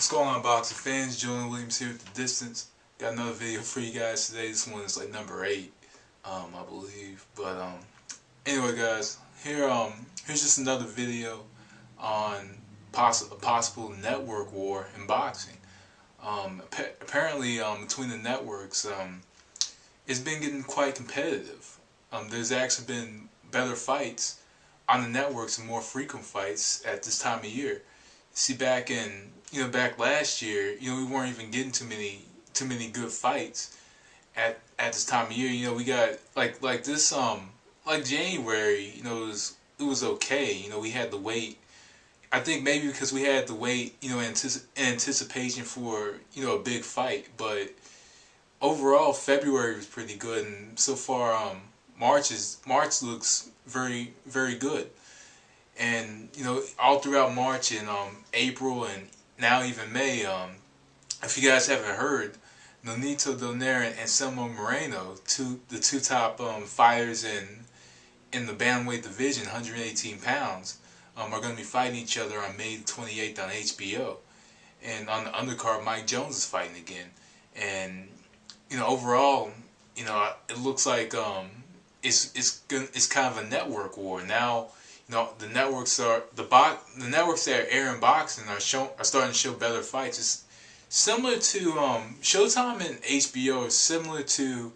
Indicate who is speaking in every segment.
Speaker 1: What's going on, boxing fans? Julian Williams here at the distance. Got another video for you guys today. This one is like number 8, I believe. But anyway, guys, here's just another video on a possible network war in boxing. Apparently, between the networks, it's been getting quite competitive. There's actually been better fights on the networks and more frequent fights at this time of year. See, back last year, we weren't even getting too many good fights at this time of year. We got like this like January, it was okay. We had to wait. I think maybe because we had to wait, in anticipation for a big fight. But overall, February was pretty good, and so far, March looks very, very good. And all throughout March and April and now even May, if you guys haven't heard, Nonito Donaire and Anselmo Moreno, the two top fighters in the bantamweight division, 118 pounds, are going to be fighting each other on May 28th on HBO. And on the undercard, Mike Jones is fighting again. And overall, it looks like it's kind of a network war now. The networks that are airing boxing are starting to show better fights. It's similar to Showtime and HBO are similar to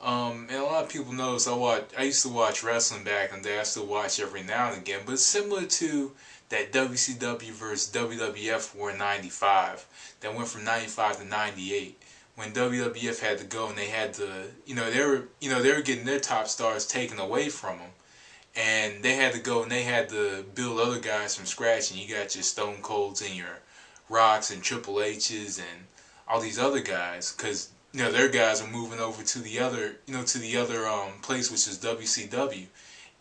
Speaker 1: and a lot of people know this. I used to watch wrestling back in the day. I still watch every now and again, but it's similar to that WCW versus WWF war in '95 that went from '95 to '98 when WWF had to go and they had to they were getting their top stars taken away from them. And they had to go and they had to build other guys from scratch, and you got your Stone Colds and your Rocks and Triple H's and all these other guys, because their guys are moving over to the other place, which is WCW.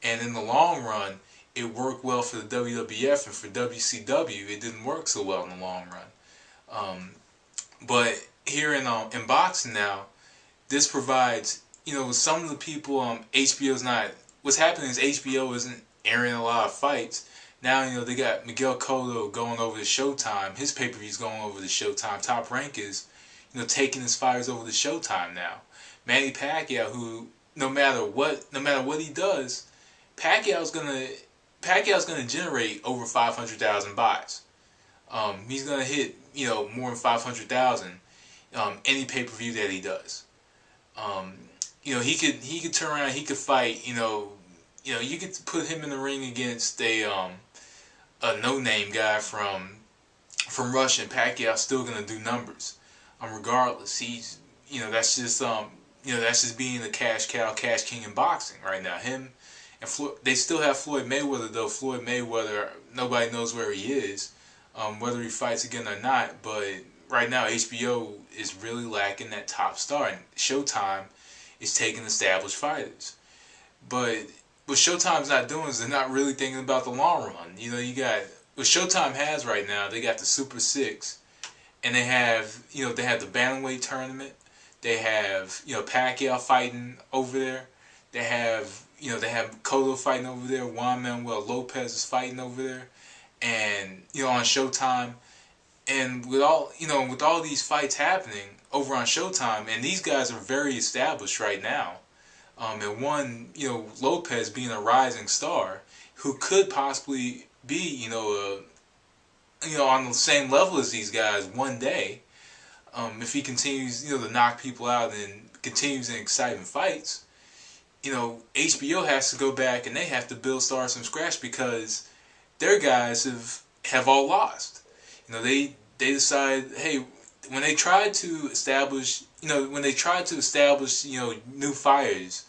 Speaker 1: And in the long run, it worked well for the WWF, and for WCW, it didn't work so well in the long run. But here in boxing now, this provides some of the people HBO's not. What's happening is HBO isn't airing a lot of fights. Now, they got Miguel Cotto going over to Showtime. His pay-per-view's going over to Showtime. Top Rank is, taking his fighters over to Showtime now. Manny Pacquiao, who no matter what he does, Pacquiao's gonna generate over 500,000 buys. He's gonna hit more than 500,000 any pay-per-view that he does. He could turn around. He could fight. You could put him in the ring against a no-name guy from Russia, and Pacquiao's still gonna do numbers. Regardless, he's that's just being the cash cow, cash king in boxing right now. Him and they still have Floyd Mayweather though. Floyd Mayweather, nobody knows where he is, whether he fights again or not. But right now, HBO is really lacking that top star, and Showtime is taking established fighters. But what Showtime's not doing is they're not really thinking about the long run. You got what Showtime has right now. They got the Super Six, and they have the bantamweight tournament. They have Pacquiao fighting over there. They have Cotto fighting over there. Juan Manuel Lopez is fighting over there, and on Showtime. And with all these fights happening over on Showtime, and these guys are very established right now. And one, Lopez being a rising star, who could possibly be, on the same level as these guys one day, if he continues, to knock people out and continues in exciting fights. HBO has to go back and they have to build stars from scratch because their guys have all lost. They decide, hey, when they tried to establish, new fighters,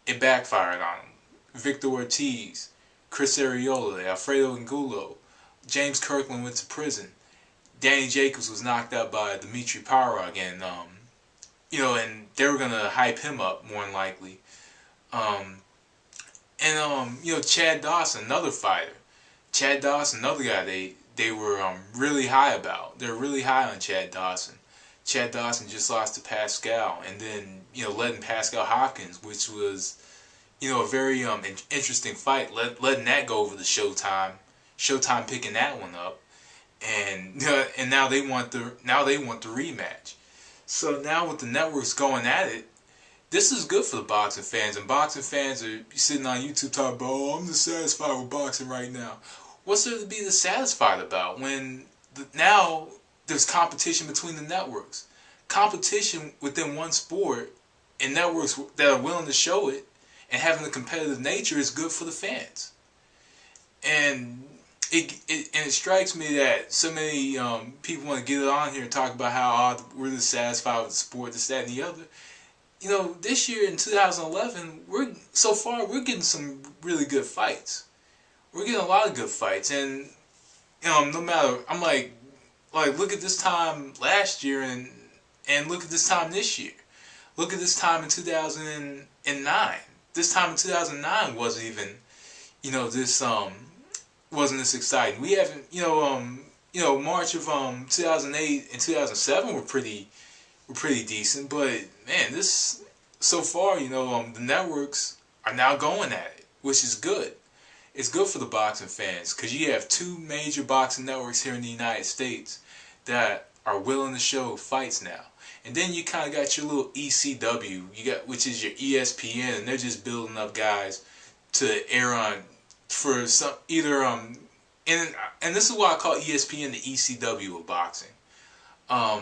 Speaker 1: it backfired on them. Victor Ortiz, Chris Arreola, Alfredo Angulo, James Kirkland went to prison. Danny Jacobs was knocked out by Dmitry Parag, and and they were gonna hype him up more than likely. Chad Dawson, another fighter. Chad Dawson, another guy they were really high about. They're really high on Chad Dawson. Chad Dawson just lost to Pascal, and then letting Pascal Hopkins, which was a very interesting fight, letting that go over to Showtime. Showtime picking that one up, and now they want the rematch. So now with the networks going at it, this is good for the boxing fans, and boxing fans are sitting on YouTube talking about, oh, I'm dissatisfied with boxing right now. What's there to be dissatisfied about when now there's competition between the networks? Competition within one sport and networks that are willing to show it and having a competitive nature is good for the fans. And it strikes me that so many people want to get on here and talk about how we're dissatisfied with the sport, this, that, and the other. You know, this year in 2011, we're getting some really good fights. We're getting a lot of good fights, and no matter, I'm like look at this time last year and look at this time this year. Look at this time in 2009. This time in 2009 wasn't even, this wasn't this exciting. We haven't, March of 2008 and 2007 were pretty decent, but man, this so far, the networks are now going at it, which is good. It's good for the boxing fans because you have two major boxing networks here in the United States that are willing to show fights now. And then you kind of got your little ECW, which is your ESPN, and they're just building up guys to air on for some either and this is why I call ESPN the ECW of boxing. I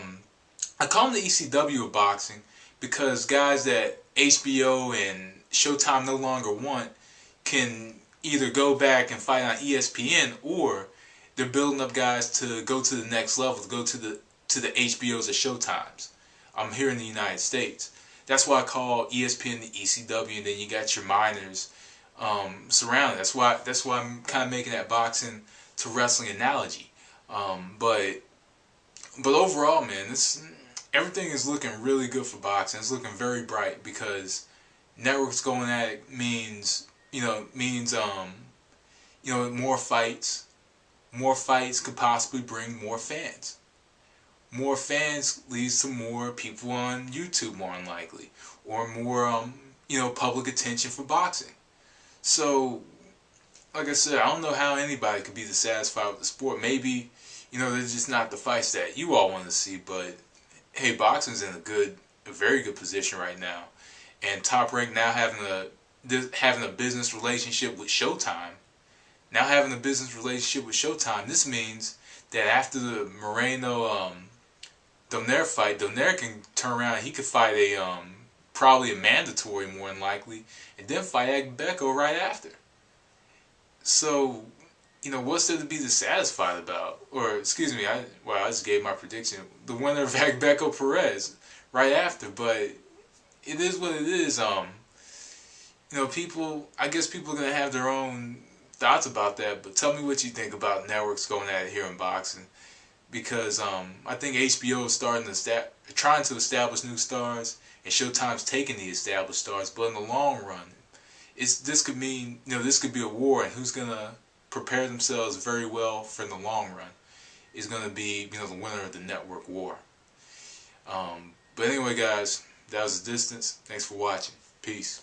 Speaker 1: call them the ECW of boxing because guys that HBO and Showtime no longer want can either go back and fight on ESPN, or they're building up guys to go to the next level, to go to the HBOs or Showtimes. Here in the United States. That's why I call ESPN the ECW, and then you got your minors surrounding. That's why I'm kind of making that boxing to wrestling analogy. But overall, man, everything is looking really good for boxing. It's looking very bright because networks going at it means more fights. More fights could possibly bring more fans. More fans leads to more people on YouTube, more than likely, or more public attention for boxing. So, like I said, I don't know how anybody could be dissatisfied with the sport. Maybe they're just not the fights that you all want to see. But hey, boxing's in a very good position right now, and Top Rank now having a business relationship with Showtime. Now having a business relationship with Showtime, this means that after the Moreno Donaire fight, Donaire can turn around and he could fight probably a mandatory more than likely, and then fight Agbeko right after. So, what's there to be dissatisfied about? Or, excuse me, I just gave my prediction. The winner of Agbeko Perez right after, but it is what it is. I guess people are going to have their own thoughts about that, but tell me what you think about networks going at it here in boxing. Because I think HBO is trying to establish new stars, and Showtime's taking the established stars. But in the long run, this could be a war, and who's gonna prepare themselves very well for in the long run is gonna be the winner of the network war. But anyway, guys, that was The Distance. Thanks for watching. Peace.